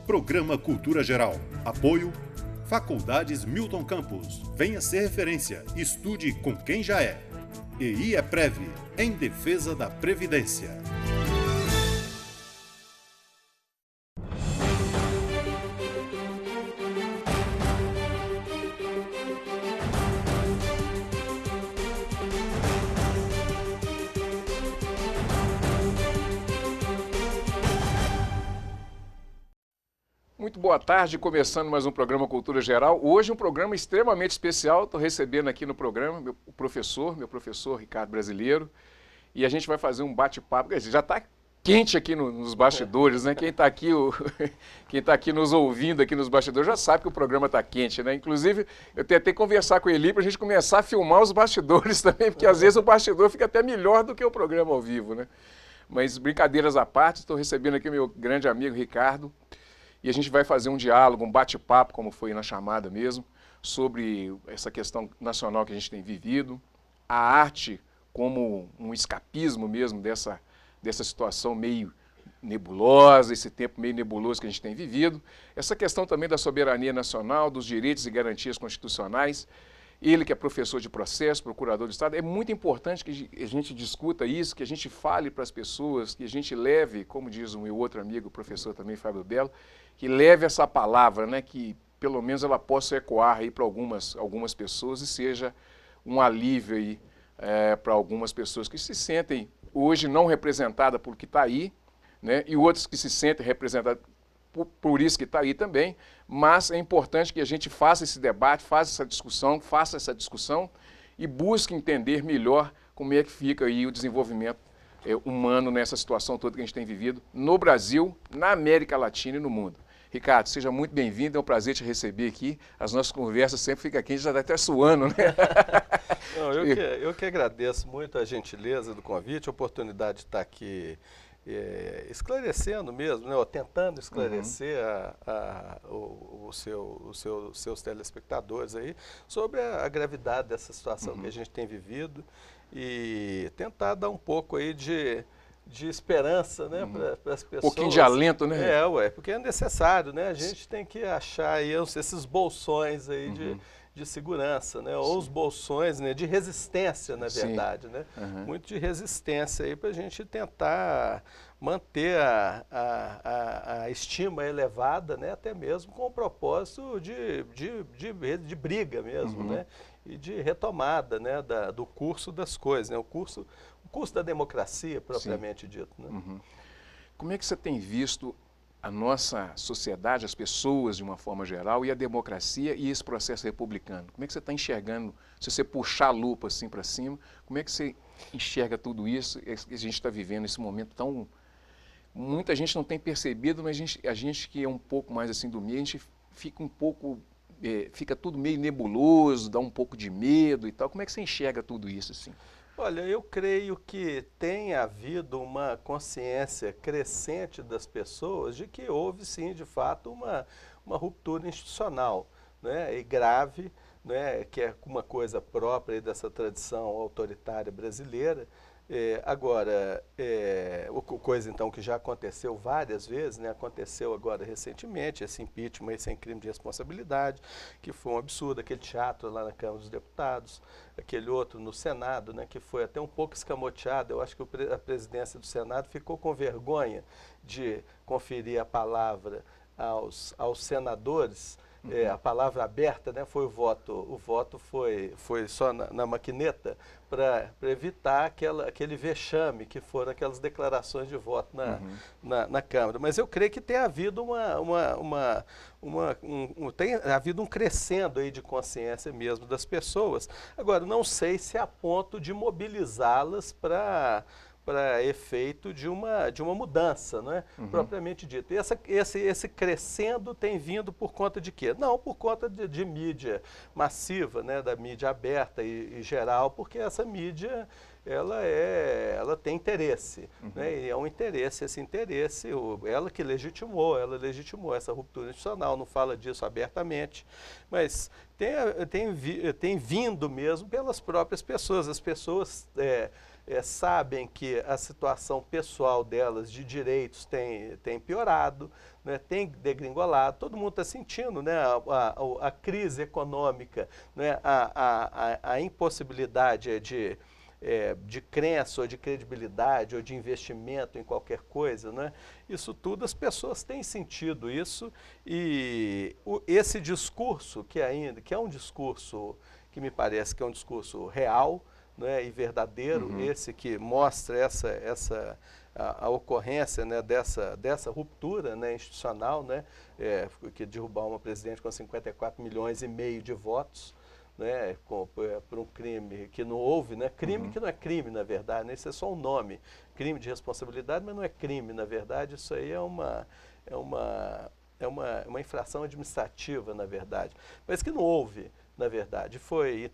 Programa Cultura Geral. Apoio Faculdades Milton Campos. Venha ser referência. Estude com quem já é. E IEPREV, em defesa da Previdência. Muito boa tarde, começando mais um programa Cultura Geral. Hoje um programa extremamente especial, estou recebendo aqui no programa meu professor Ricardo Brasileiro, e a gente vai fazer um bate-papo, já está quente aqui nos bastidores, né? Quem está aqui nos ouvindo aqui nos bastidores já sabe que o programa está quente, né? Inclusive, eu tentei conversar com ele para a gente começar a filmar os bastidores também, porque às vezes o bastidor fica até melhor do que o programa ao vivo, né? Mas brincadeiras à parte, estou recebendo aqui meu grande amigo Ricardo, e a gente vai fazer um diálogo, um bate-papo, como foi na chamada mesmo, sobre essa questão nacional que a gente tem vivido, a arte como um escapismo mesmo dessa situação meio nebulosa, esse tempo meio nebuloso que a gente tem vivido, essa questão também da soberania nacional, dos direitos e garantias constitucionais. Ele que é professor de processo, procurador do Estado, é muito importante que a gente discuta isso, que a gente fale para as pessoas, que a gente leve, como diz o meu outro amigo, o professor também, Fábio Belo, que leve essa palavra, né, que pelo menos ela possa ecoar aí para algumas pessoas e seja um alívio aí para algumas pessoas que se sentem hoje não representadas por que está aí, né, e outros que se sentem representadas por isso que está aí também, mas é importante que a gente faça esse debate, faça essa discussão e busque entender melhor como é que fica aí o desenvolvimento humano nessa situação toda que a gente tem vivido no Brasil, na América Latina e no mundo. Ricardo, seja muito bem-vindo, é um prazer te receber aqui. As nossas conversas sempre ficam aqui, a gente já está até suando, né? Não, eu que agradeço muito a gentileza do convite, a oportunidade de estar aqui esclarecendo mesmo, né, ou tentando esclarecer os seus telespectadores aí sobre a gravidade dessa situação que a gente tem vivido e tentar dar um pouco aí de esperança, né, para as pessoas. Um pouquinho de alento, né? Porque é necessário, né? A gente tem que achar aí esses bolsões aí de segurança, né? Ou os bolsões, né, de resistência, na verdade, né? Muito de resistência aí para a gente tentar manter a estima elevada, né? Até mesmo com o propósito de briga mesmo, né? E de retomada, né, do curso das coisas, né? O curso da democracia, propriamente dito, né? Como é que você tem visto a nossa sociedade, as pessoas de uma forma geral, e a democracia e esse processo republicano? Como é que você está enxergando, se você puxar a lupa assim para cima, como é que você enxerga tudo isso que a gente está vivendo nesse momento tão... Muita gente não tem percebido, mas a gente que é um pouco mais assim do meio, a gente fica um pouco... fica tudo meio nebuloso, dá um pouco de medo e tal. Como é que você enxerga tudo isso assim? Olha, eu creio que tem havido uma consciência crescente das pessoas de que houve, sim, de fato, uma ruptura institucional, né, e grave, né, que é uma coisa própria dessa tradição autoritária brasileira. Agora, coisa então que já aconteceu várias vezes, né? Aconteceu agora recentemente, esse impeachment sem crime de responsabilidade, que foi um absurdo, aquele teatro lá na Câmara dos Deputados, aquele outro no Senado, né, que foi até um pouco escamoteado. Eu acho que a presidência do Senado ficou com vergonha de conferir a palavra aos senadores. A palavra aberta, né, foi o voto foi só na maquineta para evitar aquele vexame que foram aquelas declarações de voto na Câmara. Mas eu creio que tem havido tem havido um crescendo aí de consciência mesmo das pessoas. Agora, não sei se a ponto de mobilizá-las para efeito de uma mudança, não é? Propriamente dito. E esse crescendo tem vindo por conta de quê? Não, por conta de mídia massiva, né? Da mídia aberta e geral, porque essa mídia ela tem interesse, né? E é um interesse, esse interesse, ela legitimou essa ruptura institucional, não fala disso abertamente, mas tem vindo mesmo pelas próprias pessoas. As pessoas sabem que a situação pessoal delas de direitos tem piorado, né, tem degringolado, todo mundo está sentindo, né, a crise econômica, né, a impossibilidade de crença ou de credibilidade ou de investimento em qualquer coisa, né? Isso tudo as pessoas têm sentido isso, e esse discurso que é um discurso que me parece que é um discurso real, né, e verdadeiro, esse que mostra a ocorrência, né, dessa ruptura, né, institucional, né, que derrubar uma presidente com 54 milhões e meio de votos, né, por um crime que não houve, né, crime que não é crime, na verdade, né, isso é só um nome, crime de responsabilidade, mas não é crime, na verdade, isso aí é uma infração administrativa, na verdade, mas que não houve, na verdade. Foi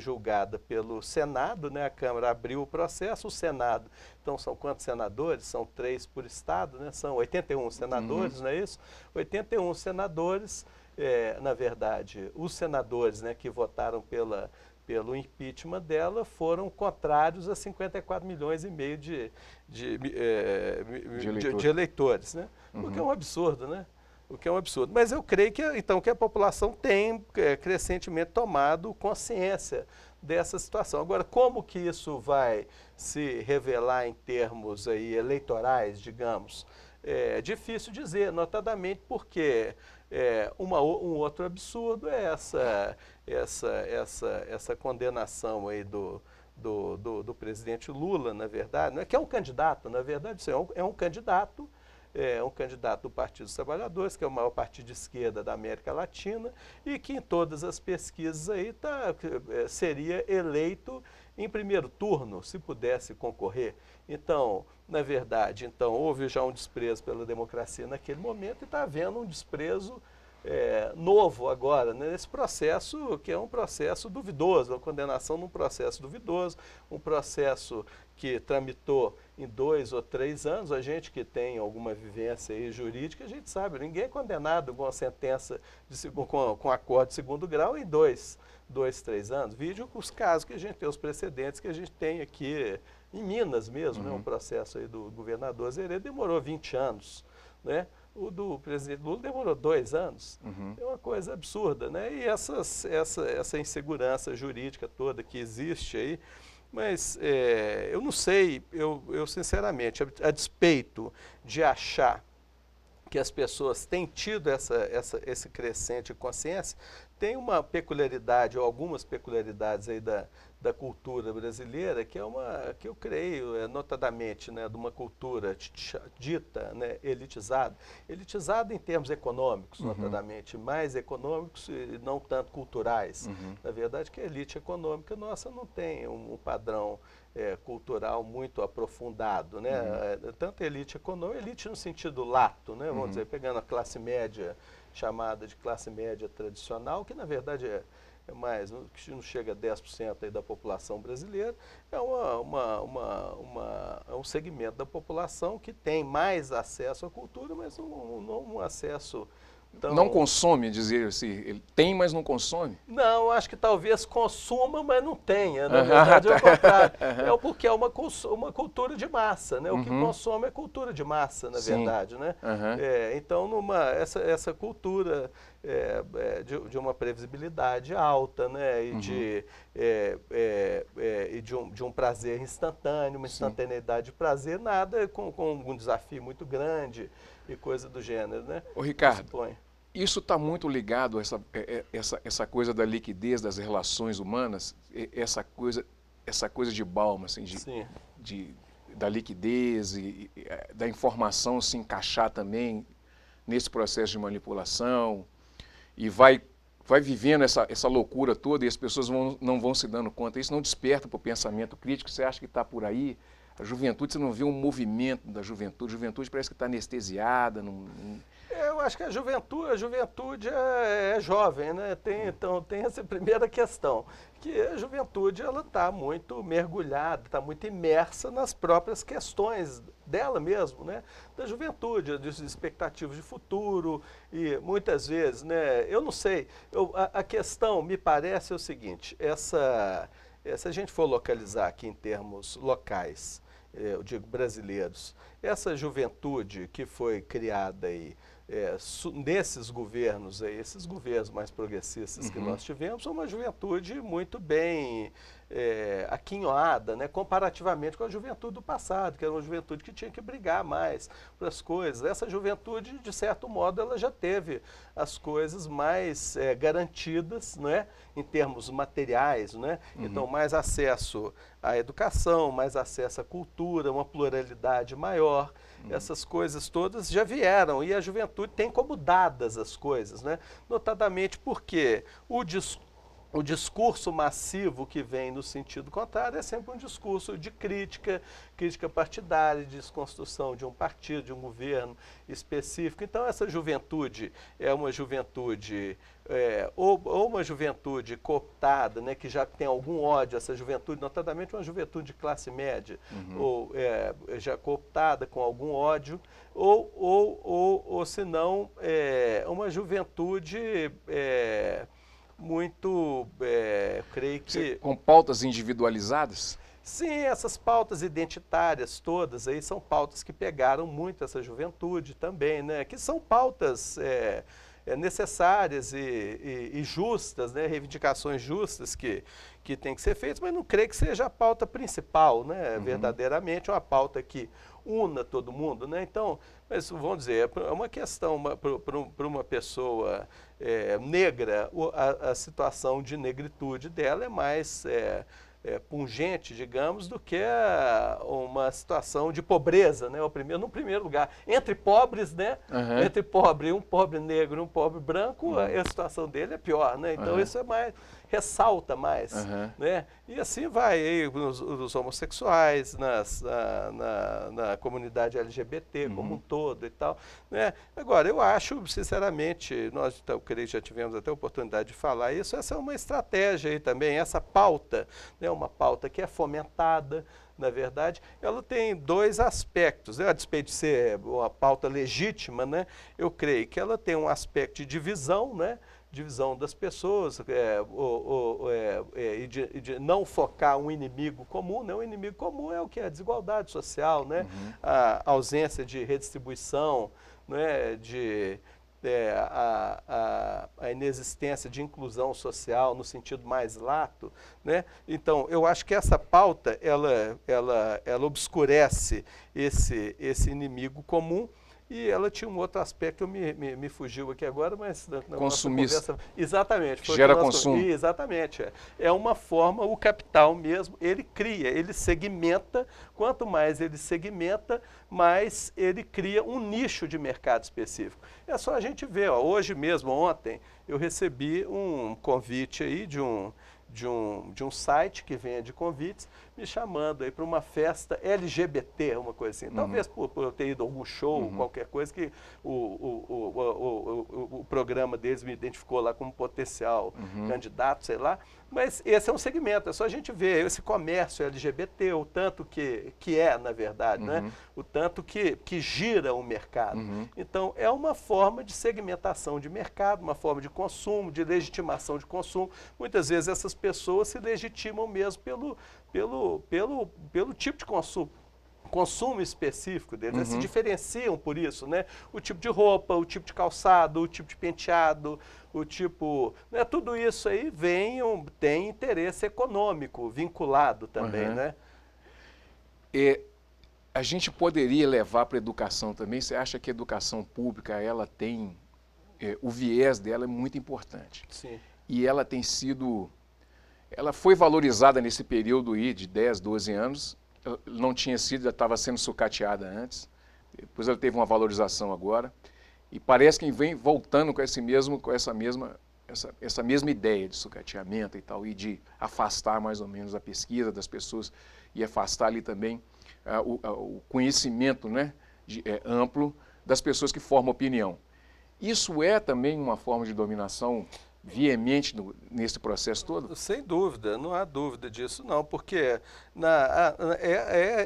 julgada pelo Senado, né, a Câmara abriu o processo, o Senado, então são quantos senadores? São 3 por estado, né, são 81 senadores, não é isso? 81 senadores, na verdade, os senadores, né, que votaram pelo impeachment dela foram contrários a 54 milhões e meio de eleitores, né? O que é um absurdo, né? O que é um absurdo. Mas eu creio que, então, que a população tem crescentemente tomado consciência dessa situação. Agora, como que isso vai se revelar em termos aí eleitorais, digamos? É difícil dizer, notadamente porque um outro absurdo é essa condenação aí do presidente Lula, na verdade, não é que é um candidato, na verdade, isso é um candidato do Partido dos Trabalhadores, que é o maior partido de esquerda da América Latina, e que em todas as pesquisas aí seria eleito em primeiro turno, se pudesse concorrer. Então, na verdade, houve já um desprezo pela democracia naquele momento e está havendo um desprezo novo agora, né, nesse processo, que é um processo duvidoso, uma condenação num processo duvidoso, um processo que tramitou em 2 ou 3 anos. A gente que tem alguma vivência aí jurídica, a gente sabe, ninguém é condenado com uma sentença com acordo de segundo grau em 2, 3 anos. Vídeo com os casos que a gente tem, os precedentes que a gente tem aqui em Minas mesmo, né, um processo aí do governador Azeredo demorou 20 anos, né? O do presidente Lula demorou 2 anos. É uma coisa absurda, né? E essa insegurança jurídica toda que existe aí, mas eu não sei, eu sinceramente, a despeito de achar que as pessoas têm tido esse crescente consciência, tem uma peculiaridade, ou algumas peculiaridades aí da cultura brasileira, que eu creio, notadamente, né, de uma cultura dita, né, elitizada em termos econômicos, notadamente, mais econômicos e não tanto culturais. Na verdade, que a elite econômica nossa não tem um padrão cultural muito aprofundado, né? Tanto elite econômica, elite no sentido lato, né? Vamos dizer, pegando a classe média, chamada de classe média tradicional, que na verdade é mais, que não chega a 10% aí da população brasileira, é um segmento da população que tem mais acesso à cultura, mas não um acesso tão... Não consome, dizer assim, ele tem, mas não consome? Não, acho que talvez consuma, mas não tenha, na verdade é o contrário. É porque é uma cultura de massa, né? O que consome é cultura de massa, na verdade, né? Então, essa cultura de uma previsibilidade alta, né? E de um prazer instantâneo, uma instantaneidade de prazer, nada com um desafio muito grande e coisa do gênero, né? Ô, Ricardo, isso está muito ligado a essa coisa da liquidez das relações humanas, essa coisa de Bauman, assim, da liquidez e da informação se encaixar também nesse processo de manipulação, e vai vivendo essa loucura toda e as pessoas não vão se dando conta. Isso não desperta para o pensamento crítico. Você acha que está por aí? A juventude, você não vê um movimento da juventude. A juventude parece que está anestesiada. Eu acho que a juventude é jovem, né? Então tem essa primeira questão, que a juventude ela está muito mergulhada, está muito imersa nas próprias questões dela mesmo, né? Da juventude, das expectativas de futuro e muitas vezes, né? Eu não sei, a questão me parece o seguinte, se a gente for localizar aqui em termos locais, eu digo brasileiros, essa juventude que foi criada aí, nesses governos aí, esses governos mais progressistas que nós tivemos, uma juventude muito bem aquinhoada, né, comparativamente com a juventude do passado, que era uma juventude que tinha que brigar mais para as coisas. Essa juventude, de certo modo, ela já teve as coisas mais garantidas, né, em termos materiais, né? Então, mais acesso à educação, mais acesso à cultura, uma pluralidade maior. Essas coisas todas já vieram e a juventude tem como dadas as coisas, né? Notadamente porque o discurso massivo que vem no sentido contrário é sempre um discurso de crítica partidária, de desconstrução de um partido, de um governo específico. Então, essa juventude é uma juventude, ou uma juventude cooptada, né, que já tem algum ódio, essa juventude, notadamente uma juventude de classe média, ou já cooptada com algum ódio, ou se não, uma juventude muito, creio que... Com pautas individualizadas? Sim, essas pautas identitárias todas aí são pautas que pegaram muito essa juventude também, né? Que são pautas necessárias e justas, né? Reivindicações justas que têm que ser feitas, mas não creio que seja a pauta principal, né? Verdadeiramente uma pauta que una todo mundo, né? Então, mas vamos dizer, é uma questão para uma pessoa negra, a situação de negritude dela é mais pungente, digamos, do que uma situação de pobreza, né? No primeiro lugar. Entre pobres, né? Entre um pobre negro e um pobre branco, a situação dele é pior, né? Então isso é mais, ressalta mais, né? E assim vai aí os homossexuais, na comunidade LGBT como um todo e tal, né? Agora, eu acho, sinceramente, nós, eu creio que já tivemos até a oportunidade de falar isso, essa é uma estratégia aí também, essa pauta, né? Uma pauta que é fomentada, na verdade, ela tem dois aspectos, né? A despeito de ser uma pauta legítima, né? Eu creio que ela tem um aspecto de divisão, né? Divisão das pessoas e de não focar um inimigo comum, né? O inimigo comum é o que? A desigualdade social, né? A ausência de redistribuição, né? A inexistência de inclusão social no sentido mais lato, né? Então, eu acho que essa pauta, ela obscurece esse inimigo comum. E ela tinha um outro aspecto, me fugiu aqui agora, mas... Consumista. Exatamente. Gera consumo. Exatamente. É uma forma, o capital mesmo, ele cria, ele segmenta, quanto mais ele segmenta, mais ele cria um nicho de mercado específico. É só a gente ver, ó, hoje mesmo, ontem, eu recebi um convite aí de um site que vende convites, me chamando aí para uma festa LGBT, uma coisa assim. Talvez por eu ter ido a algum show, qualquer coisa, que o programa deles me identificou lá como potencial candidato, sei lá. Mas esse é um segmento, é só a gente ver esse comércio LGBT, o tanto que é, na verdade, né? O tanto que gira o mercado. Então, é uma forma de segmentação de mercado, uma forma de consumo, de legitimação de consumo. Muitas vezes essas pessoas se legitimam mesmo pelo tipo de consumo específico deles, eles se diferenciam por isso, né? O tipo de roupa, o tipo de calçado, o tipo de penteado, o tipo... Né? Tudo isso aí tem interesse econômico vinculado também, né? E a gente poderia levar para a educação também? Você acha que a educação pública, ela tem... o viés dela é muito importante. Sim. E ela tem sido... Ela foi valorizada nesse período aí de 10, 12 anos, não tinha sido, já estava sendo sucateada antes, depois ela teve uma valorização agora, e parece que vem voltando com essa mesma ideia de sucateamento e tal, e de afastar mais ou menos a pesquisa das pessoas, e afastar ali também o conhecimento, né, amplo das pessoas que formam opinião. Isso é também uma forma de dominação veemente nesse processo todo? Sem dúvida, não há dúvida disso não, porque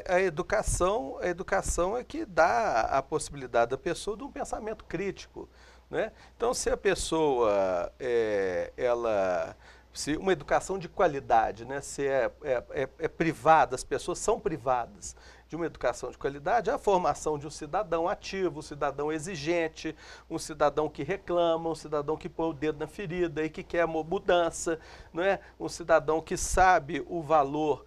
a educação é que dá a possibilidade da pessoa de um pensamento crítico, né? Então, se a pessoa, se uma educação de qualidade, né, se é privada, as pessoas são privadas de uma educação de qualidade, a formação de um cidadão ativo, um cidadão exigente, um cidadão que reclama, um cidadão que põe o dedo na ferida e que quer mudança, não é? Um cidadão que sabe o valor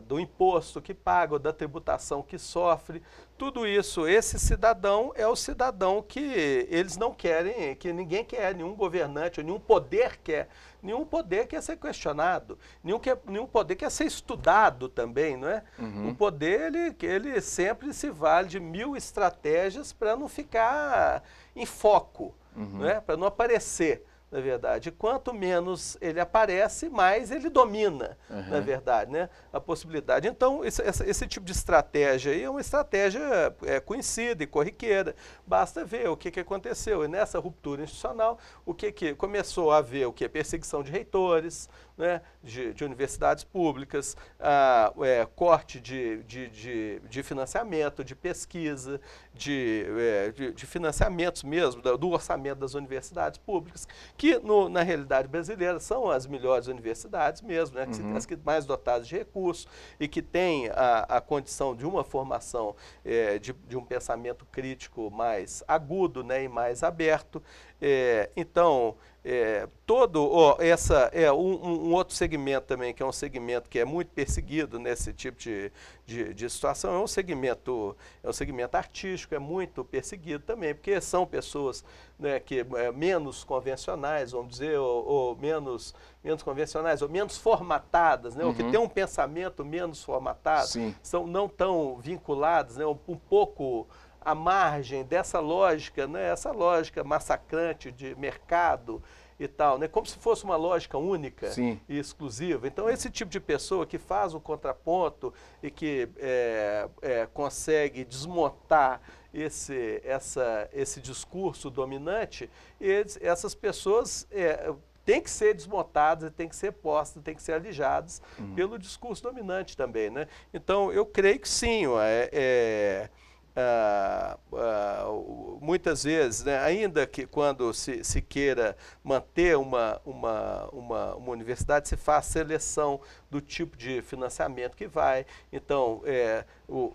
do imposto que paga, ou da tributação que sofre. Tudo isso, esse cidadão é o cidadão que eles não querem, que ninguém quer, nenhum governante, nenhum poder quer. Nenhum poder quer ser questionado, nenhum poder quer ser estudado também, não é? O poder, ele sempre se vale de 1000 estratégias para não ficar em foco, não é? Para não aparecer. Na verdade, quanto menos ele aparece, mais ele domina, na verdade, né? A possibilidade. Então, esse tipo de estratégia aí é uma estratégia conhecida e corriqueira. Basta ver o que aconteceu. E nessa ruptura institucional, o que começou a haver? O que? Perseguição de reitores, né? de universidades públicas, corte de financiamento, de pesquisa, de financiamentos mesmo, do orçamento das universidades públicas, que na realidade brasileira são as melhores universidades mesmo, né? As que mais dotadas de recursos e que têm a condição de uma formação de um pensamento crítico mais agudo, né? E mais aberto. Então, um outro segmento também, que é um segmento que é muito perseguido nesse tipo de situação, é um segmento artístico, é muito perseguido também, porque são pessoas, né, que menos convencionais, vamos dizer, ou menos convencionais, ou menos formatadas, né, ou que têm um pensamento menos formatado, são não tão vinculadas, né, um pouco à margem dessa lógica, né, essa lógica massacrante de mercado e tal, né, como se fosse uma lógica única e exclusiva. Então, esse tipo de pessoa que faz o contraponto e que consegue desmontar esse discurso dominante, essas pessoas têm que ser desmontadas, têm que ser postas, têm que ser alijadas pelo discurso dominante também, né? Então, eu creio que sim, muitas vezes, né, ainda que quando se queira manter uma universidade, se faz seleção do tipo de financiamento que vai. Então,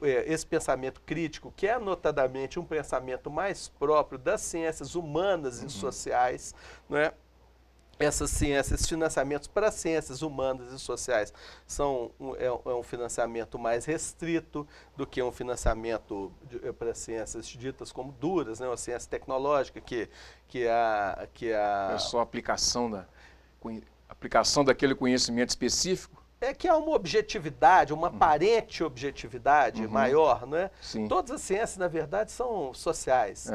esse pensamento crítico, que é notadamente um pensamento mais próprio das ciências humanas e sociais, não é? Essas ciências, esses financiamentos para ciências humanas e sociais é um financiamento mais restrito do que um financiamento para ciências ditas como duras, né? Uma ciência tecnológica É só a aplicação daquele conhecimento específico? Que há uma objetividade, uma aparente objetividade maior, não é? Todas as ciências, na verdade, são sociais.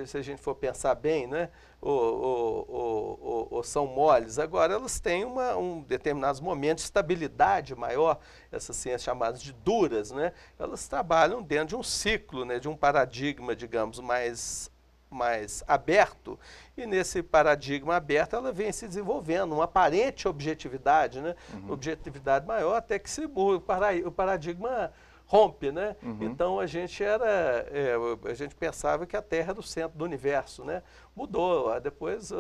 Se a gente for pensar bem, né? Ou são moles. Agora, elas têm determinados momentos de estabilidade maior, essas ciências chamadas de duras, né? Elas trabalham dentro de um ciclo, né? De um paradigma, digamos, mais aberto, e nesse paradigma aberto ela vem se desenvolvendo, uma aparente objetividade, né? Objetividade maior, até que o paradigma rompe, né? Então a gente pensava que a Terra era o centro do universo, né? Mudou, depois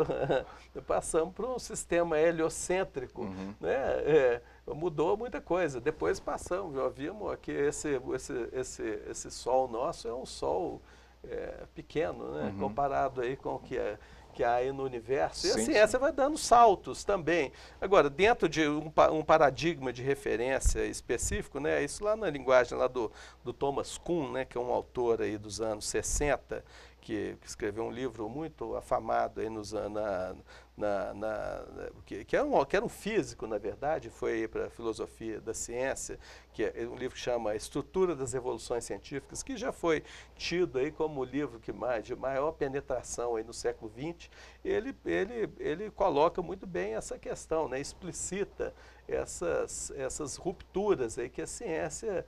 passamos para um sistema heliocêntrico, né? Mudou muita coisa. Depois passamos, vimos que esse Sol nosso é um Sol pequeno, né? Comparado aí com o que há aí no universo. E a ciência vai dando saltos também. Agora, dentro de um paradigma de referência específico, né? Isso lá na linguagem lá do Thomas Kuhn, né? Que é um autor aí dos anos 60, que escreveu um livro muito afamado aí nos anos, que era um físico, na verdade, foi para a filosofia da ciência, que é um livro que chama Estrutura das Revoluções Científicas, que já foi tido aí como o livro de maior penetração aí no século XX. Ele coloca muito bem essa questão, né? Explicita essas rupturas aí que a ciência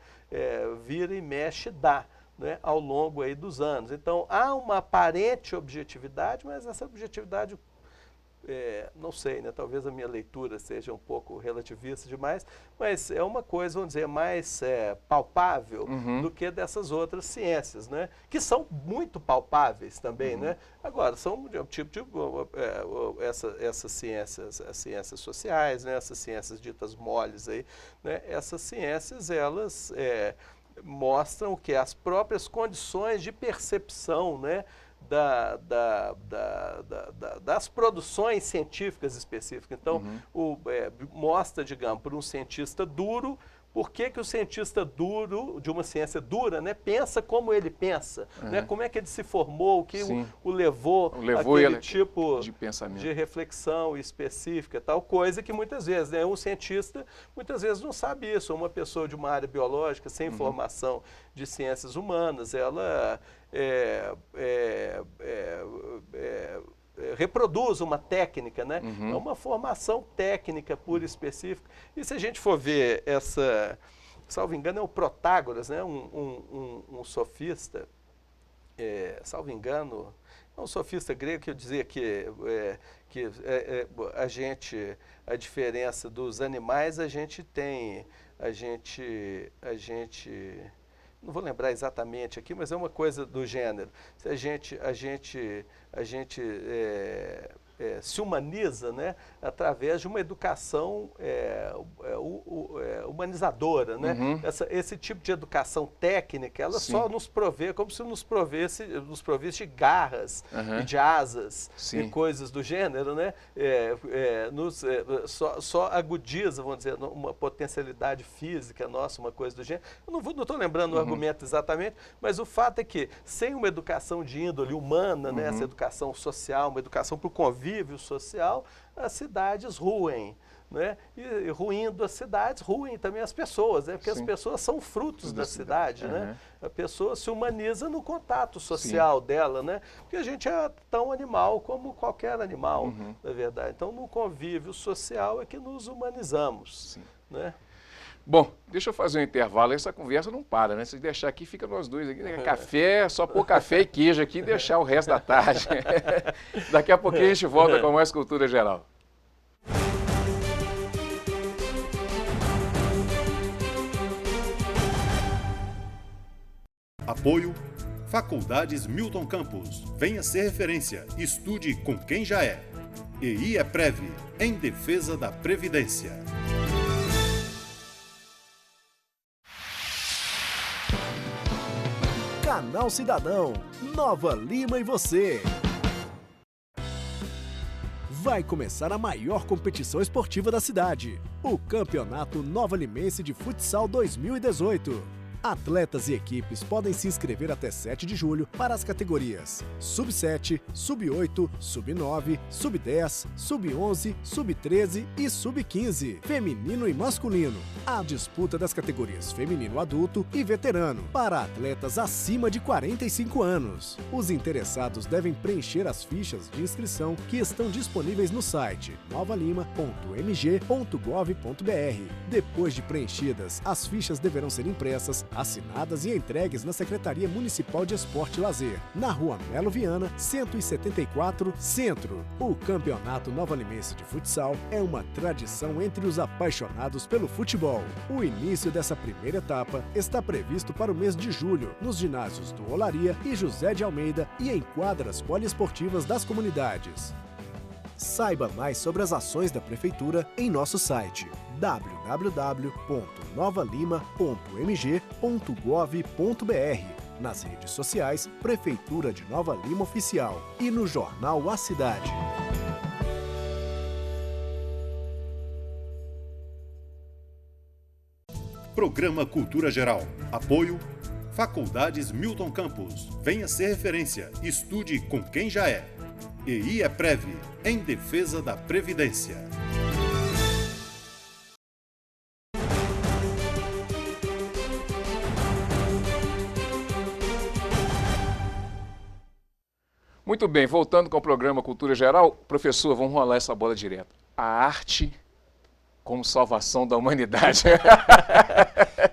vira e mexe dá. né, ao longo aí dos anos. Então, há uma aparente objetividade, mas essa objetividade, não sei, né, talvez a minha leitura seja um pouco relativista demais, mas é uma coisa, vamos dizer, mais palpável do que dessas outras ciências, né, que são muito palpáveis também, né. Agora, são um tipo de essas ciências, as ciências sociais, né, essas ciências ditas moles aí, né, essas ciências, elas mostram o que? As próprias condições de percepção, né, das produções científicas específicas. Então, mostra, digamos, para um cientista duro, por que o cientista duro, de uma ciência dura, né, pensa como ele pensa, né, como é que ele se formou, o que o levou àquele tipo de pensamento, de reflexão específica, tal coisa que muitas vezes, né, um cientista muitas vezes não sabe isso. Uma pessoa de uma área biológica, sem formação de ciências humanas, ela reproduz uma técnica, né? É uma formação técnica pura e específica. E se a gente for ver salvo engano, é o Protágoras, né? Um sofista, salvo engano, é um sofista grego que eu dizia que a diferença dos animais, a gente não vou lembrar exatamente aqui, mas é uma coisa do gênero. Se a gente se humaniza, né, através de uma educação humanizadora, né? Esse tipo de educação técnica, ela só nos provê, como se nos provesse de garras e de asas e coisas do gênero, né? Só agudiza, vamos dizer, uma potencialidade física nossa, uma coisa do gênero. Eu não estou lembrando o argumento exatamente, mas o fato é que sem uma educação de índole humana, né, essa educação social, uma educação para o convívio social, as cidades ruem, né? E ruindo as cidades, ruem também as pessoas, né? Porque as pessoas são frutos da cidade, né? A pessoa se humaniza no contato social dela, né? Porque a gente é tão animal como qualquer animal, na verdade. Então, no convívio social é que nos humanizamos, né? Bom, deixa eu fazer um intervalo, essa conversa não para, né? Se deixar aqui, fica nós dois aqui, né? Café, só pôr café e queijo aqui e deixar o resto da tarde. Daqui a pouquinho a gente volta com mais Cultura Geral. Apoio Faculdades Milton Campos. Venha ser referência. Estude com quem já é. EI é Prev, em defesa da Previdência. Canal Cidadão, Nova Lima e você. Vai começar a maior competição esportiva da cidade, o Campeonato Nova Limense de Futsal 2018. Atletas e equipes podem se inscrever até 7 de julho para as categorias Sub-7, Sub-8, Sub-9, Sub-10, Sub-11, Sub-13 e Sub-15, feminino e masculino. A disputa das categorias feminino adulto e veterano, para atletas acima de 45 anos. Os interessados devem preencher as fichas de inscrição que estão disponíveis no site novalima.mg.gov.br. Depois de preenchidas, as fichas deverão ser impressas, assinadas e entregues na Secretaria Municipal de Esporte e Lazer, na Rua Melo Viana, 174, Centro. O Campeonato Nova Limense de Futsal é uma tradição entre os apaixonados pelo futebol. O início dessa primeira etapa está previsto para o mês de julho, nos ginásios do Olaria e José de Almeida e em quadras poliesportivas das comunidades. Saiba mais sobre as ações da Prefeitura em nosso site www.novalima.mg.gov.br, nas redes sociais Prefeitura de Nova Lima Oficial e no jornal A Cidade. Programa Cultura Geral. Apoio Faculdades Milton Campos. Venha ser referência. Estude com quem já é. EI é Prev, em defesa da Previdência. Muito bem, voltando com o programa Cultura Geral, professor, vamos rolar essa bola direto. A arte como salvação da humanidade.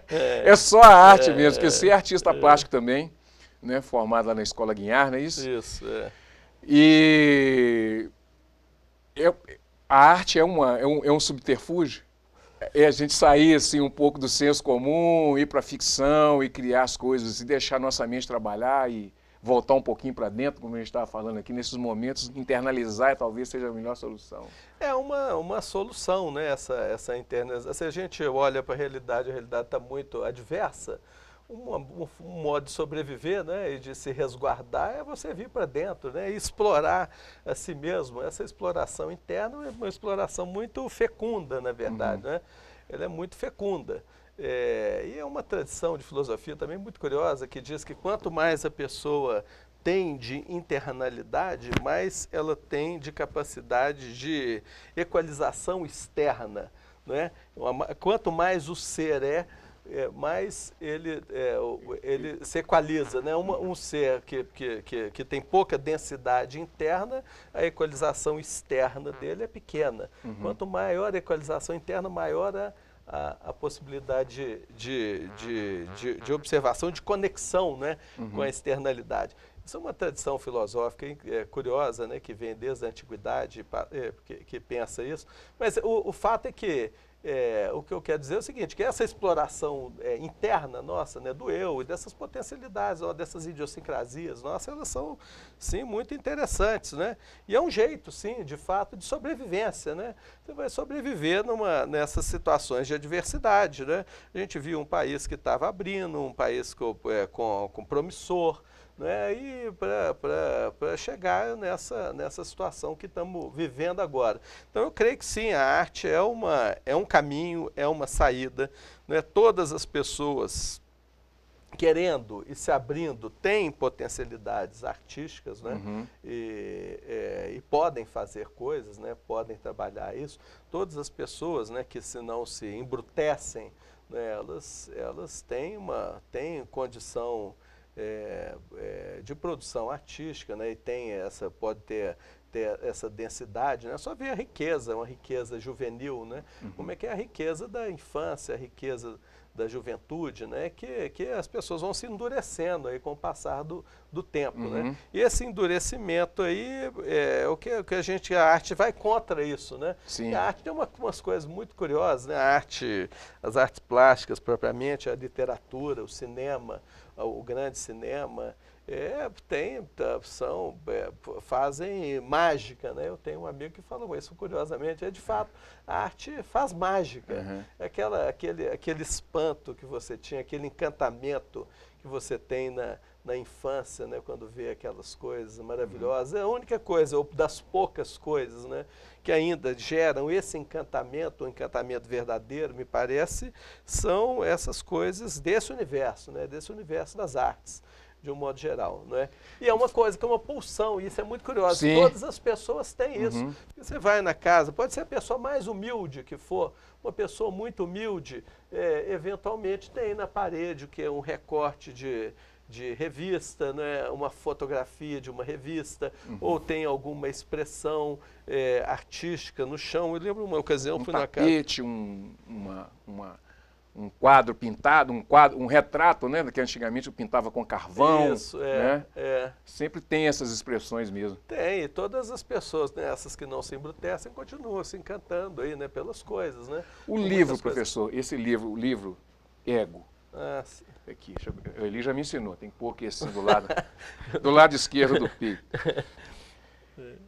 É só a arte mesmo, porque você é artista plástico também, né? Formado lá na Escola Guinhar, não é isso? Isso, é. E a arte é um subterfúgio. É a gente sair assim, um pouco do senso comum, ir para a ficção e criar as coisas e deixar nossa mente trabalhar e voltar um pouquinho para dentro, como a gente estava falando aqui, nesses momentos, internalizar talvez seja a melhor solução. É uma solução, né? Essa internalização. Se a gente olha para a realidade está muito adversa, um modo de sobreviver, né, e de se resguardar é você vir para dentro, né, e explorar a si mesmo. Essa exploração interna é uma exploração muito fecunda, na verdade, né? Ela é muito fecunda. E é uma tradição de filosofia também muito curiosa, que diz que quanto mais a pessoa tem de internalidade, mais ela tem de capacidade de equalização externa, né? Quanto mais o ser mais ele se equaliza, né? Um ser que tem pouca densidade interna, a equalização externa dele é pequena. Quanto maior a equalização interna, maior a possibilidade de observação, de conexão, né? Com a externalidade. Isso é uma tradição filosófica curiosa, né? Que vem desde a antiguidade, que pensa isso. Mas o fato é que o que eu quero dizer é o seguinte, que essa exploração interna nossa, né, do eu e dessas potencialidades, dessas idiosincrasias nossas, elas são, sim, muito interessantes, né? E é um jeito, sim, de fato, de sobrevivência, né? Você vai sobreviver nessas situações de adversidade, né? A gente viu um país que estava abrindo, um país com promissor, né? E para chegar nessa situação que estamos vivendo agora. Então eu creio que sim, a arte é um caminho, é uma saída, né? Todas as pessoas querendo e se abrindo têm potencialidades artísticas, né? E podem fazer coisas, né? Podem trabalhar isso. Todas as pessoas, né, que se não se embrutecem, né, elas têm condição de produção artística, né, e pode ter essa densidade, né? Só ver a riqueza, uma riqueza juvenil, né? Como é que é a riqueza da infância, a riqueza da juventude, né? Que as pessoas vão se endurecendo aí com o passar do tempo, né? E esse endurecimento aí o que a arte vai contra isso, né? Sim. A arte tem umas coisas muito curiosas, né? As artes plásticas propriamente, a literatura, o cinema, o grande cinema, fazem mágica, né? Eu tenho um amigo que falou isso curiosamente, de fato, a arte faz mágica. Aquele espanto que você tinha, aquele encantamento que você tem na infância, né? Quando vê aquelas coisas maravilhosas, é a única coisa, ou das poucas coisas, né? Que ainda geram esse encantamento, o encantamento verdadeiro, me parece, são essas coisas desse universo, né? Desse universo das artes, de um modo geral, né? E é uma coisa que é uma pulsão, e isso é muito curioso. Sim. Todas as pessoas têm isso. Você vai na casa, pode ser a pessoa mais humilde que for, uma pessoa muito humilde, eventualmente tem na parede o que é um recorte de revista, né? Uma fotografia de uma revista, ou tem alguma expressão artística no chão. Eu lembro uma ocasião, fui na casa... um quadro pintado, um retrato, né? Que antigamente eu pintava com carvão. Isso, né? Sempre tem essas expressões mesmo. Tem, e todas as pessoas, né, essas que não se embrutecem, continuam se encantando aí, né, pelas coisas, né? O livro, professor, esse livro, o livro Ego. Sim. Aqui, ele já me ensinou, tem que pôr aqui assim do lado esquerdo do peito.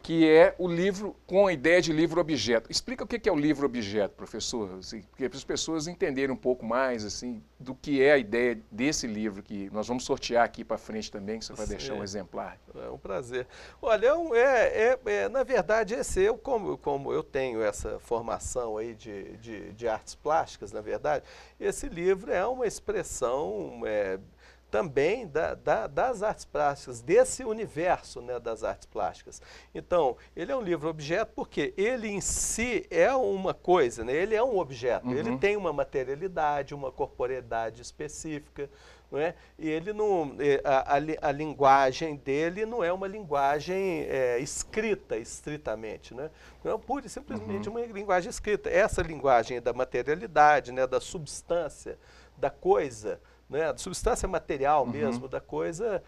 Que é o livro com a ideia de livro-objeto. Explica o que é o livro-objeto, professor, assim, porque para as pessoas entenderem um pouco mais assim, do que é a ideia desse livro, que nós vamos sortear aqui para frente também, que você vai deixar um exemplar. É um prazer. Olha, na verdade, como eu tenho essa formação aí de artes plásticas, na verdade, esse livro é uma expressão... também das artes plásticas, desse universo, né, das artes plásticas. Então, ele é um livro-objeto porque ele em si é uma coisa, né? Ele é um objeto, ele tem uma materialidade, uma corporeidade específica, não é? E ele não, a linguagem dele não é uma linguagem escrita, estritamente, né? Não é pura e simplesmente uma linguagem escrita. Essa linguagem da materialidade, né, da substância, da coisa, né, da substância material mesmo, da coisa,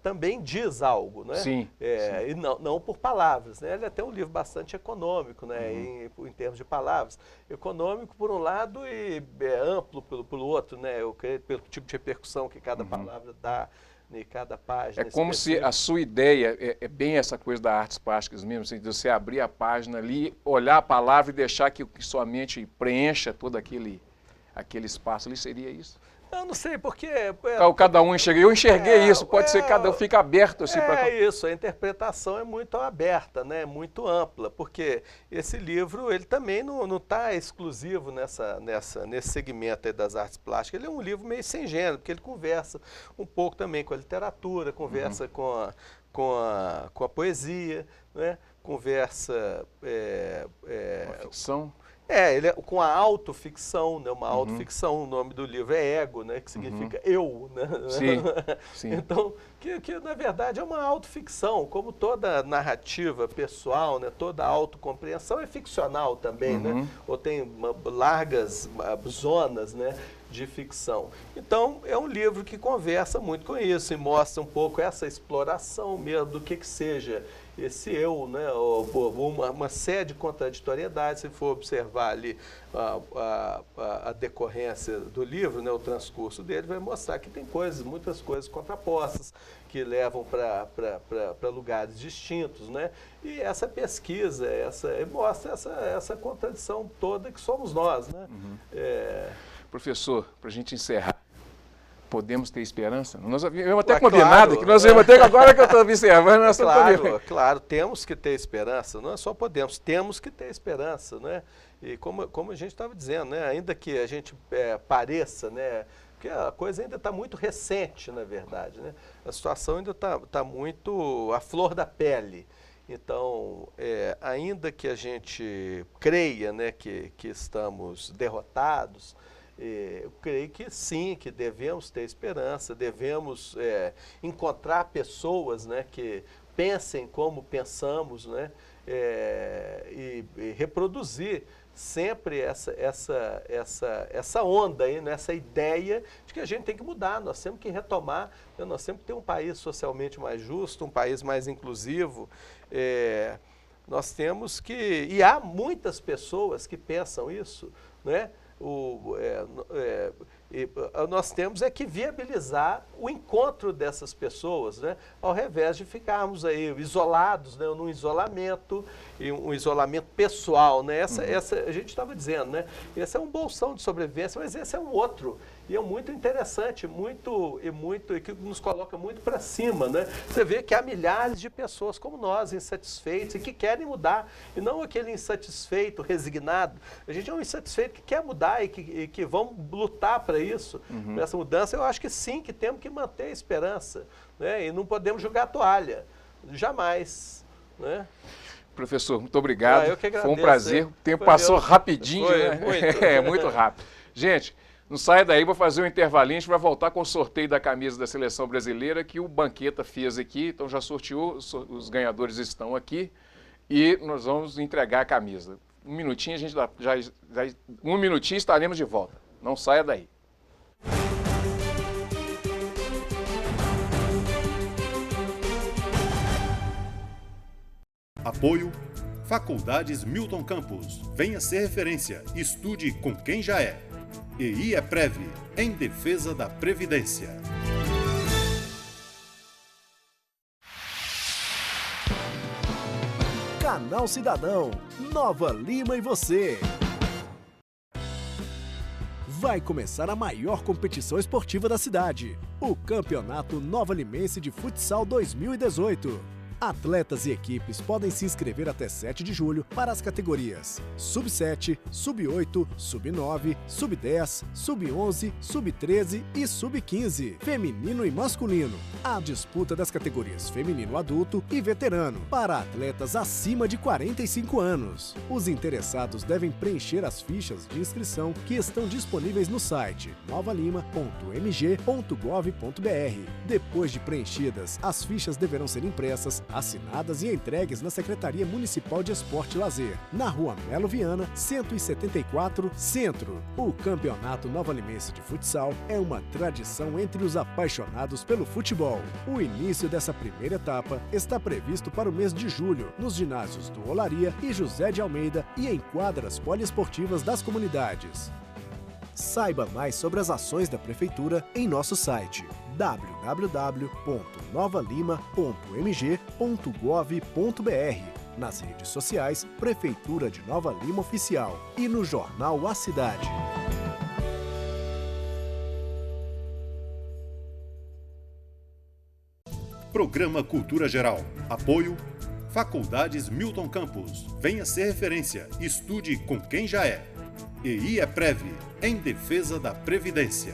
também diz algo, né? Sim, E não por palavras, né? Ele é até um livro bastante econômico, né, em termos de palavras. Econômico por um lado e amplo pelo outro, né? Eu creio pelo tipo de repercussão que cada palavra dá em cada página. É como se a sua ideia é bem essa coisa da artes plásticas mesmo, assim, de você abrir a página ali, olhar a palavra e deixar que sua mente preencha todo aquele espaço ali, seria isso? Eu não sei, porque... Cada um enxerga. Eu enxerguei isso, pode ser cada um fica aberto assim para... isso, a interpretação é muito aberta, né? Muito ampla, porque esse livro, ele também não está exclusivo nesse segmento aí das artes plásticas. Ele é um livro meio sem gênero, porque ele conversa um pouco também com a literatura, conversa com a poesia, né? Conversa... Uma ficção. Ele é com a autoficção, né? Uma autoficção, o nome do livro é Ego, né? Que significa eu, né? Sim, sim. Então, que na verdade é uma autoficção, como toda narrativa pessoal, né? Toda autocompreensão é ficcional também, né? Ou tem largas zonas, né, de ficção. Então, é um livro que conversa muito com isso e mostra um pouco essa exploração mesmo do que seja esse eu, né, uma série de contraditoriedades. Se for observar ali a decorrência do livro, né, o transcurso dele, vai mostrar que tem muitas coisas contrapostas que levam para lugares distintos, né? E essa pesquisa mostra essa contradição toda que somos nós, né? Professor, para a gente encerrar, podemos ter esperança? Nós havíamos até combinado, claro, que nós íamos ter, agora que eu estou observando, nós claro, temos que ter esperança, não é só podemos, temos que ter esperança, né? E como a gente estava dizendo, né? Ainda que a gente pareça, né? Porque a coisa ainda está muito recente, na verdade, né? A situação ainda está muito à flor da pele. Então, ainda que a gente creia, né, que estamos derrotados, eu creio que sim, que devemos ter esperança, devemos encontrar pessoas, né, que pensem como pensamos, né, e reproduzir sempre essa onda aí, né, essa ideia de que a gente tem que mudar, nós temos que retomar, né, nós temos que ter um país socialmente mais justo, um país mais inclusivo. Nós temos que... E há muitas pessoas que pensam isso, né? Nós temos que viabilizar o encontro dessas pessoas, né? Ao invés de ficarmos aí isolados, né? Num isolamento, e um isolamento pessoal, né? A gente estava dizendo, né? Esse é um bolsão de sobrevivência, mas esse é um outro. E é muito interessante, e que nos coloca muito para cima, né? Você vê que há milhares de pessoas como nós, insatisfeitos, e que querem mudar, e não aquele insatisfeito, resignado. A gente é um insatisfeito que quer mudar e que vamos lutar para isso, para essa mudança. Eu acho que sim, que temos que manter a esperança, né? E não podemos jogar a toalha, jamais, né? Professor, muito obrigado. Eu que agradeço. Foi um prazer. O tempo passou rapidinho, né? Muito. Muito rápido. Gente, não saia daí, vou fazer um intervalinho, a gente vai voltar com o sorteio da camisa da Seleção Brasileira que o Banqueta fez aqui, então já sorteou, os ganhadores estão aqui e nós vamos entregar a camisa. Um minutinho, a gente um minutinho estaremos de volta. Não saia daí. Apoio Faculdades Milton Campos. Venha ser referência. Estude com quem já é. EI é Prev, em defesa da Previdência. Canal Cidadão, Nova Lima e você. Vai começar a maior competição esportiva da cidade, o Campeonato Nova Limense de Futsal 2018. Atletas e equipes podem se inscrever até 7 de julho para as categorias Sub-7, Sub-8, Sub-9, Sub-10, Sub-11, Sub-13 e Sub-15, feminino e masculino. A disputa das categorias feminino adulto e veterano para atletas acima de 45 anos. Os interessados devem preencher as fichas de inscrição que estão disponíveis no site novalima.mg.gov.br. Depois de preenchidas, as fichas deverão ser impressas, assinadas e entregues na Secretaria Municipal de Esporte e Lazer, na Rua Melo Viana, 174, Centro. O Campeonato Nova Limense de Futsal é uma tradição entre os apaixonados pelo futebol. O início dessa primeira etapa está previsto para o mês de julho, nos ginásios do Olaria e José de Almeida e em quadras poliesportivas das comunidades. Saiba mais sobre as ações da Prefeitura em nosso site www.novalima.mg.gov.br, nas redes sociais Prefeitura de Nova Lima Oficial e no jornal A Cidade. Programa Cultura Geral. Apoio Faculdades Milton Campos. Venha ser referência. Estude com quem já é. EI é Prev, em defesa da Previdência.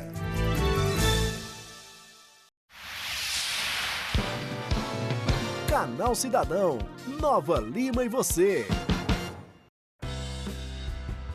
Canal Cidadão, Nova Lima e você.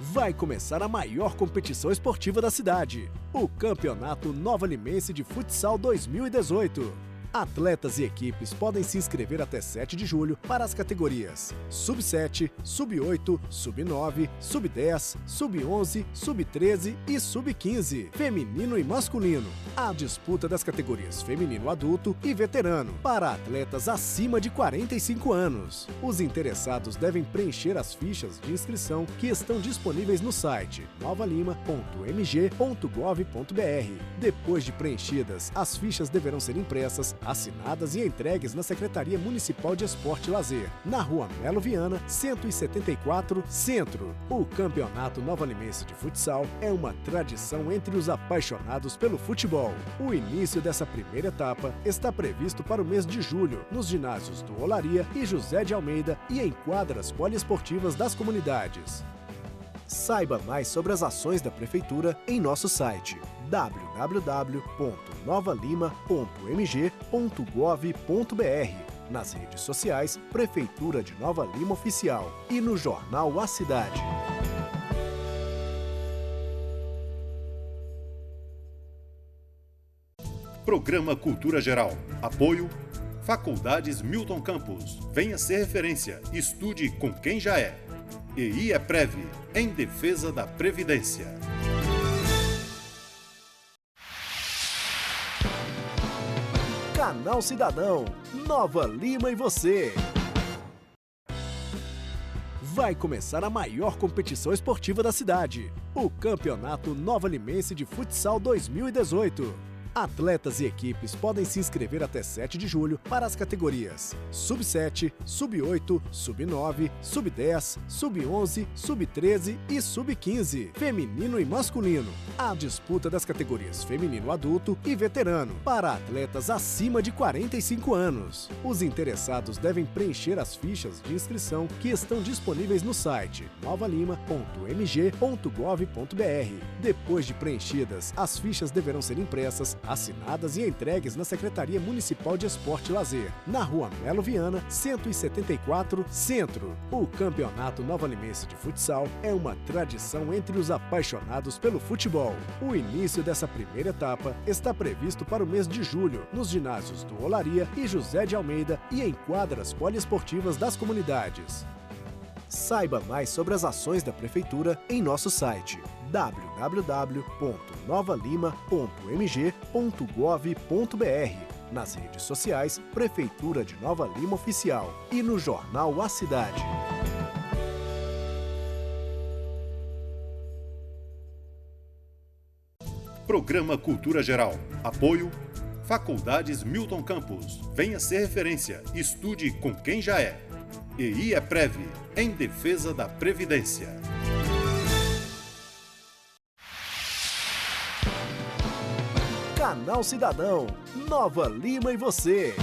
Vai começar a maior competição esportiva da cidade, o Campeonato Nova Limense de Futsal 2018. Atletas e equipes podem se inscrever até 7 de julho para as categorias Sub-7, Sub-8, Sub-9, Sub-10, Sub-11, Sub-13 e Sub-15, feminino e masculino. A disputa das categorias feminino adulto e veterano para atletas acima de 45 anos. Os interessados devem preencher as fichas de inscrição que estão disponíveis no site novalima.mg.gov.br. Depois de preenchidas, as fichas deverão ser impressas, assinadas e entregues na Secretaria Municipal de Esporte e Lazer, na Rua Melo Viana, 174, Centro. O Campeonato Nova Limense de Futsal é uma tradição entre os apaixonados pelo futebol. O início dessa primeira etapa está previsto para o mês de julho, nos ginásios do Olaria e José de Almeida e em quadras poliesportivas das comunidades. Saiba mais sobre as ações da Prefeitura em nosso site www.novalima.mg.gov.br, nas redes sociais Prefeitura de Nova Lima Oficial e no jornal A Cidade. Programa Cultura Geral. Apoio Faculdades Milton Campos. Venha ser referência. Estude com quem já é. EI é Prev, em defesa da Previdência. Canal Cidadão, Nova Lima e você. Vai começar a maior competição esportiva da cidade, o Campeonato Nova Limense de Futsal 2018. Atletas e equipes podem se inscrever até 7 de julho para as categorias Sub-7, Sub-8, Sub-9, Sub-10, Sub-11, Sub-13 e Sub-15, feminino e masculino. A disputa das categorias feminino adulto e veterano para atletas acima de 45 anos. Os interessados devem preencher as fichas de inscrição que estão disponíveis no site novalima.mg.gov.br. Depois de preenchidas, as fichas deverão ser impressas, assinadas e entregues na Secretaria Municipal de Esporte e Lazer, na Rua Melo Viana, 174, Centro. O Campeonato Nova Limense de Futsal é uma tradição entre os apaixonados pelo futebol. O início dessa primeira etapa está previsto para o mês de julho, nos ginásios do Olaria e José de Almeida e em quadras poliesportivas das comunidades. Saiba mais sobre as ações da Prefeitura em nosso site www.novalima.mg.gov.br, nas redes sociais Prefeitura de Nova Lima Oficial e no jornal A Cidade. Programa Cultura Geral. Apoio Faculdades Milton Campos. Venha ser referência. Estude com quem já é. EI é Prev, em defesa da Previdência. Canal Cidadão, Nova Lima e você.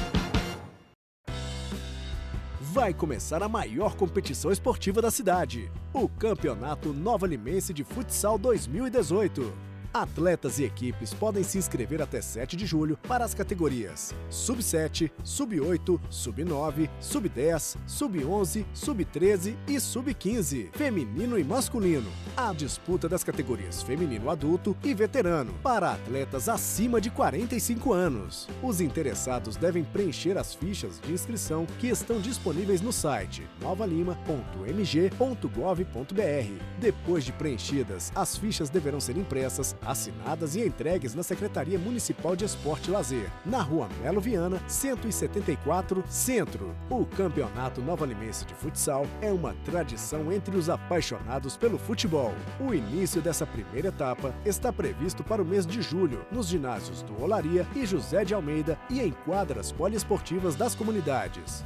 Vai começar a maior competição esportiva da cidade, o Campeonato Nova Limense de Futsal 2018. Atletas e equipes podem se inscrever até 7 de julho para as categorias Sub-7, Sub-8, Sub-9, Sub-10, Sub-11, Sub-13 e Sub-15, feminino e masculino. A disputa das categorias feminino adulto e veterano, para atletas acima de 45 anos. Os interessados devem preencher as fichas de inscrição que estão disponíveis no site novalima.mg.gov.br. Depois de preenchidas, as fichas deverão ser impressas, assinadas e entregues na Secretaria Municipal de Esporte e Lazer, na Rua Melo Viana, 174, Centro. O Campeonato Nova Limense de Futsal é uma tradição entre os apaixonados pelo futebol. O início dessa primeira etapa está previsto para o mês de julho, nos ginásios do Olaria e José de Almeida e em quadras poliesportivas das comunidades.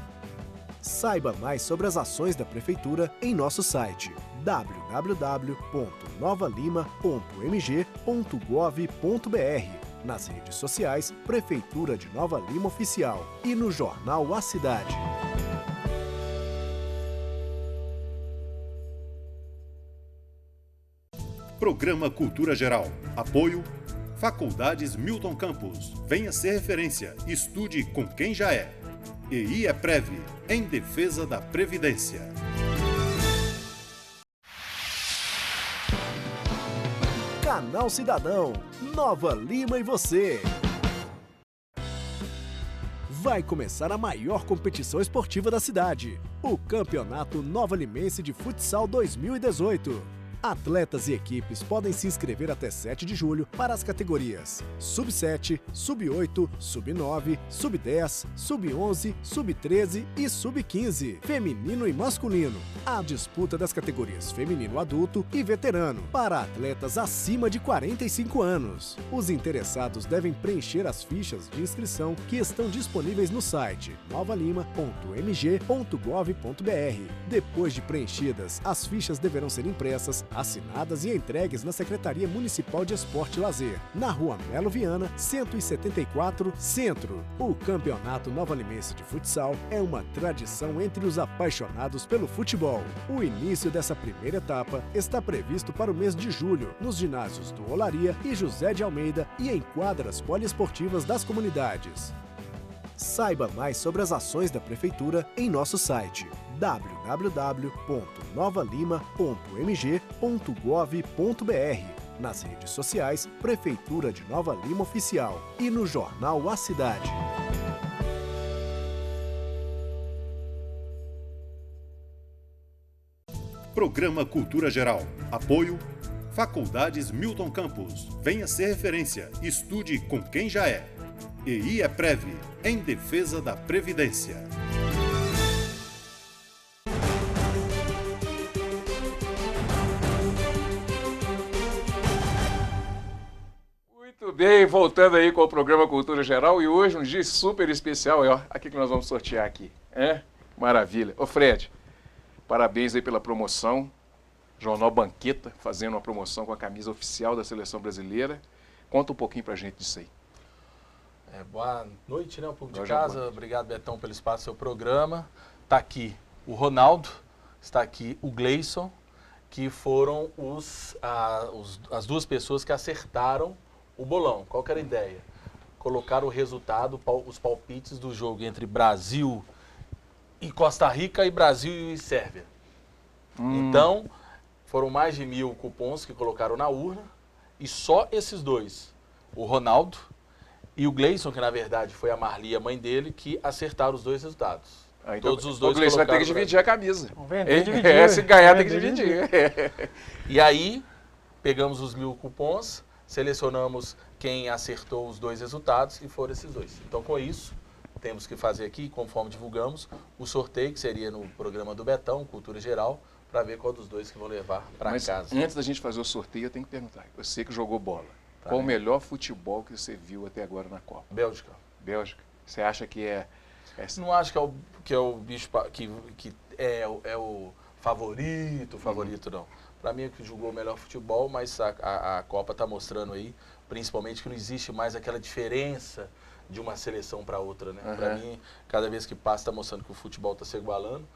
Saiba mais sobre as ações da Prefeitura em nosso site www.novalima.mg.gov.br, nas redes sociais Prefeitura de Nova Lima Oficial e no jornal A Cidade. Programa Cultura Geral. Apoio Faculdades Milton Campos. Venha ser referência. Estude com quem já é. EI é Prev, em defesa da Previdência. Canal Cidadão, Nova Lima e você. Vai começar a maior competição esportiva da cidade, o Campeonato Nova Limense de Futsal 2018. Atletas e equipes podem se inscrever até 7 de julho para as categorias Sub-7, Sub-8, Sub-9, Sub-10, Sub-11, Sub-13 e Sub-15, feminino e masculino. A disputa das categorias feminino adulto e veterano, para atletas acima de 45 anos. Os interessados devem preencher as fichas de inscrição que estão disponíveis no site novalima.mg.gov.br. Depois de preenchidas, as fichas deverão ser impressas, assinadas e entregues na Secretaria Municipal de Esporte e Lazer, na Rua Melo Viana, 174, Centro. O Campeonato Nova Limense de Futsal é uma tradição entre os apaixonados pelo futebol. O início dessa primeira etapa está previsto para o mês de julho, nos ginásios do Olaria e José de Almeida e em quadras poliesportivas das comunidades. Saiba mais sobre as ações da Prefeitura em nosso site www.novalima.mg.gov.br, nas redes sociais Prefeitura de Nova Lima Oficial e no jornal A Cidade. Programa Cultura Geral. Apoio Faculdades Milton Campos. Venha ser referência. Estude com quem já é. EI é Prev, em defesa da Previdência. Muito bem, voltando aí com o programa Cultura Geral e hoje um dia super especial, ó, aqui que nós vamos sortear aqui, Maravilha. Ô Fred, parabéns aí pela promoção, Jornal Banqueta fazendo uma promoção com a camisa oficial da Seleção Brasileira. Conta um pouquinho pra gente disso aí. Boa noite, né, o público de casa. Obrigado, Betão, pelo espaço do seu programa. Está aqui o Ronaldo, está aqui o Gleison, que foram as duas pessoas que acertaram o bolão. Qual que era a ideia? Colocar o resultado, os palpites do jogo entre Brasil e Costa Rica e Brasil e Sérvia. Então, foram mais de 1000 cupons que colocaram na urna e só esses dois, o Ronaldo e o Gleison, que na verdade foi a Marli, a mãe dele, que acertaram os dois resultados. Então, todos os dois o Gleison vai ter que dividir a camisa. Vamos vender, dividir. Se ganhar tem que dividir. E aí, pegamos os 1000 cupons, selecionamos quem acertou os dois resultados e foram esses dois. Então, com isso, temos que fazer aqui, conforme divulgamos, o sorteio, que seria no programa do Betão, Cultura Geral, para ver qual dos dois que vão levar para casa. Antes da gente fazer o sorteio, eu tenho que perguntar. Você que jogou bola, qual o melhor futebol que você viu até agora na Copa? Bélgica. Bélgica. Você acha que é... Não acho que é o bicho que é o favorito, não. Para mim é que jogou o melhor futebol, mas a Copa está mostrando aí, principalmente, que não existe mais aquela diferença de uma seleção para outra, né? Para mim, cada vez que passa, está mostrando que o futebol está se igualando,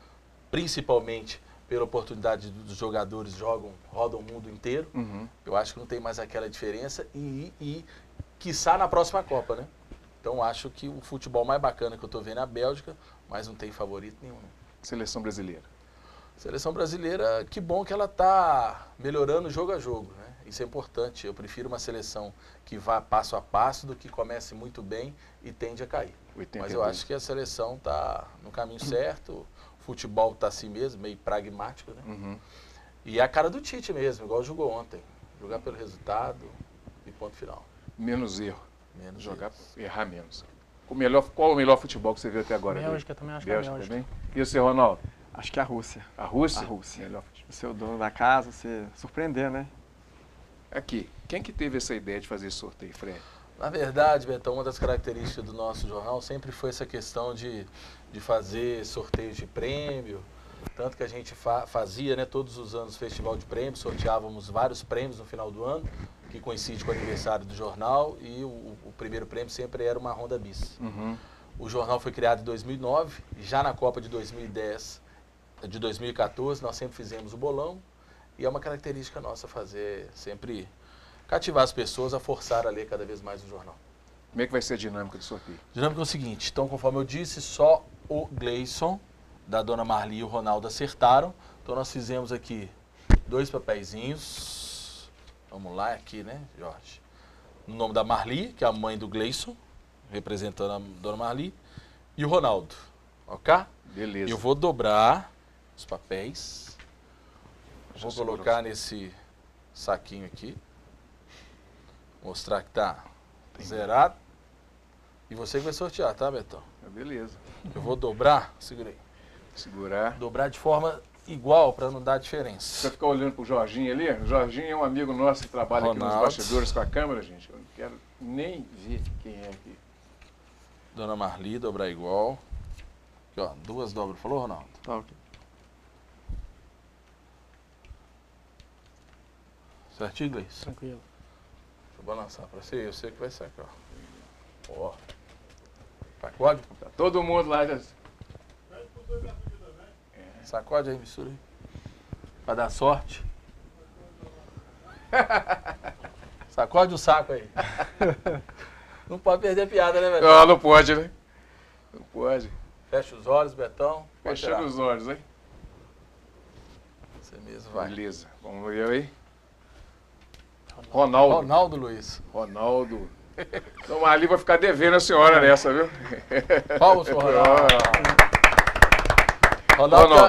principalmente pela oportunidade dos jogadores rodam o mundo inteiro. Eu acho que não tem mais aquela diferença e quiçá na próxima Copa, né? Então acho que o futebol mais bacana que eu estou vendo é a Bélgica, mas não tem favorito nenhum. Seleção brasileira. Seleção brasileira, que bom que ela está melhorando jogo a jogo, né? Isso é importante. Eu prefiro uma seleção que vá passo a passo do que comece muito bem e tende a cair. 82. Mas eu acho que a seleção está no caminho certo, o futebol está assim mesmo, meio pragmático, né? E é a cara do Tite mesmo, igual jogou ontem. Jogar pelo resultado e ponto final. Menos erro. Menos jogar, erros. errar menos. Qual o melhor futebol que você viu até agora? Bélgica também, acho que é a Bélgica. Também? E o seu, Ronaldo? Acho que é a Rússia. A Rússia? A Rússia. Melhor futebol. O seu dono da casa, você surpreender, né? Aqui, quem que teve essa ideia de fazer esse sorteio, Fred? Na verdade, Betão, uma das características do nosso jornal sempre foi essa questão de fazer sorteios de prêmio. Tanto que a gente fazia, né, todos os anos festival de prêmios, sorteávamos vários prêmios no final do ano, que coincide com o aniversário do jornal, e o primeiro prêmio sempre era uma Honda Bis. O jornal foi criado em 2009, e já na Copa de 2014, nós sempre fizemos o bolão, e é uma característica nossa fazer, sempre cativar as pessoas a forçar a ler cada vez mais o jornal. Como é que vai ser a dinâmica do sorteio? A dinâmica é o seguinte, então, conforme eu disse, só o Gleison, da Dona Marli e o Ronaldo acertaram. Então nós fizemos aqui 2 papeizinhos. Vamos lá, aqui, né, Jorge? No nome da Marli, que é a mãe do Gleison, representando a Dona Marli, e o Ronaldo, ok? Beleza. Eu vou dobrar os papéis. Vou colocar nesse saquinho aqui. Mostrar que tá zerado. E você que vai sortear, tá, Betão? Beleza. Eu vou dobrar, segura aí. Segurar. Dobrar de forma igual, para não dar diferença. Você ficar olhando pro Jorginho ali? O Jorginho é um amigo nosso que trabalha Ronaldo. aqui nos bastidores com a câmera, gente. Eu não quero nem ver quem é aqui. Dona Marli, dobrar igual. Aqui, ó, 2 dobras. Falou, Ronaldo? Tá ok. Certinho, Gleice? Tranquilo. Deixa eu balançar para você. Eu sei que vai sacar. Ó. Sacode? Tá todo mundo lá já... Sacode aí, mistura aí. Pra dar sorte. Sacode o saco aí. Não pode perder piada, né, Betão? Não, não pode, né? Não pode. Fecha os olhos, Betão. Pode Fechando tirar. os olhos, hein? Você mesmo vai. Beleza. Vamos ver aí. Ronaldo. Ronaldo Luiz. Ronaldo. Então ali vai ficar devendo a senhora nessa, viu? Palmas pro Ronaldo.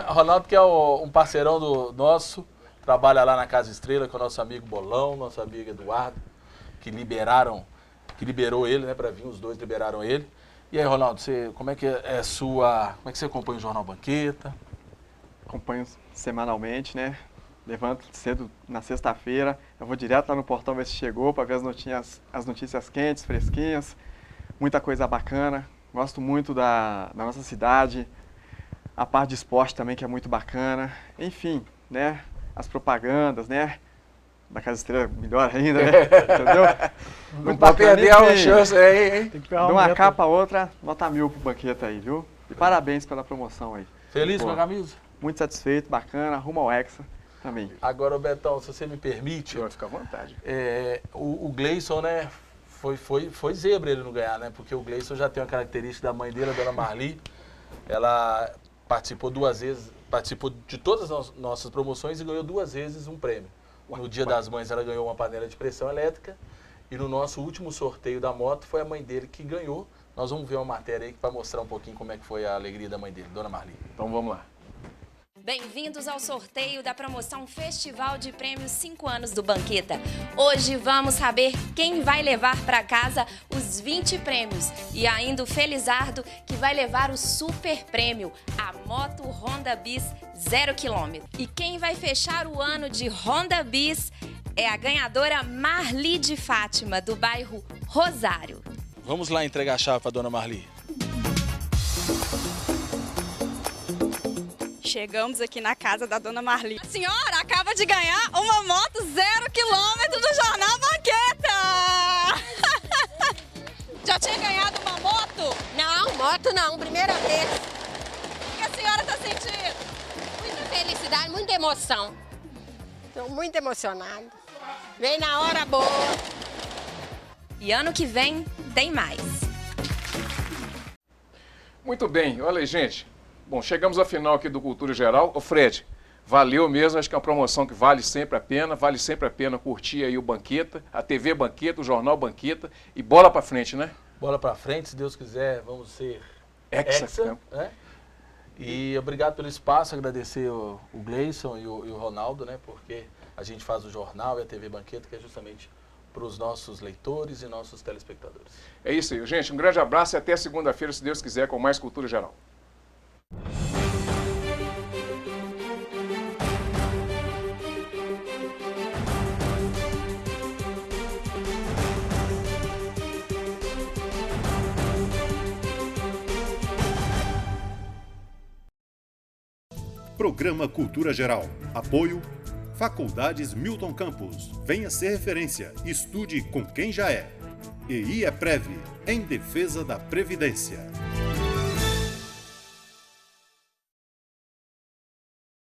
Ronaldo que é um parceirão do nosso, trabalha lá na Casa Estrela com o nosso amigo Bolão, nosso amigo Eduardo, que liberou ele, né, para vir, os dois liberaram ele. E aí, Ronaldo, como é que você acompanha o Jornal Banqueta? Acompanho semanalmente, né? Levanto cedo na sexta-feira, eu vou direto lá no portão ver se chegou, para ver as notícias quentes, fresquinhas, muita coisa bacana. Gosto muito da nossa cidade, a parte de esporte também, que é muito bacana. Enfim, né? As propagandas, né? Da Casa Estrela, melhor ainda, né? Entendeu? Não pode perder a chance aí, hein? Tem que De uma capa a outra, nota 1000 pro Banqueta aí, viu? E parabéns pela promoção aí. Feliz Pô, com a camisa? Muito satisfeito, bacana, rumo ao Hexa também. Agora, Betão, se você me permite, Vai ficar à vontade. o Gleison, né, foi zebra ele não ganhar, né? Porque o Gleison já tem uma característica da mãe dele, a Dona Marli. Ela participou 2 vezes, participou de todas as nossas promoções e ganhou 2 vezes um prêmio. No Dia das Mães ela ganhou uma panela de pressão elétrica e no nosso último sorteio da moto foi a mãe dele que ganhou. Nós vamos ver uma matéria aí para mostrar um pouquinho como é que foi a alegria da mãe dele, Dona Marli. Então vamos lá. Bem-vindos ao sorteio da promoção Festival de Prêmios 5 anos do Banqueta. Hoje vamos saber quem vai levar para casa os 20 prêmios e ainda o Felizardo que vai levar o super prêmio, a moto Honda Bis 0 km. E quem vai fechar o ano de Honda Bis é a ganhadora Marli de Fátima, do bairro Rosário. Vamos lá entregar a chave para Dona Marli. Chegamos aqui na casa da Dona Marli. A senhora acaba de ganhar uma moto 0 km do Jornal Banqueta! Já tinha ganhado uma Moto não, primeira vez. O que a senhora está sentindo? Muita felicidade, muita emoção. Estou muito emocionada. Vem na hora boa. E ano que vem tem mais. Muito bem, olha aí, gente. Bom, chegamos ao final aqui do Cultura Geral. Ô Fred, valeu mesmo, acho que é uma promoção que vale sempre a pena curtir aí o Banqueta, a TV Banqueta, o Jornal Banqueta e bola pra frente, né? Bola pra frente, se Deus quiser, vamos ser Hexa, né? E obrigado pelo espaço, agradecer o Gleison e o Ronaldo, né? Porque a gente faz o jornal e a TV Banqueta, que é justamente para os nossos leitores e nossos telespectadores. É isso aí, gente. Um grande abraço e até segunda-feira, se Deus quiser, com mais Cultura Geral. Programa Cultura Geral. Apoio Faculdades Milton Campos. Venha ser referência. Estude com quem já é. EI é Prev, em defesa da Previdência.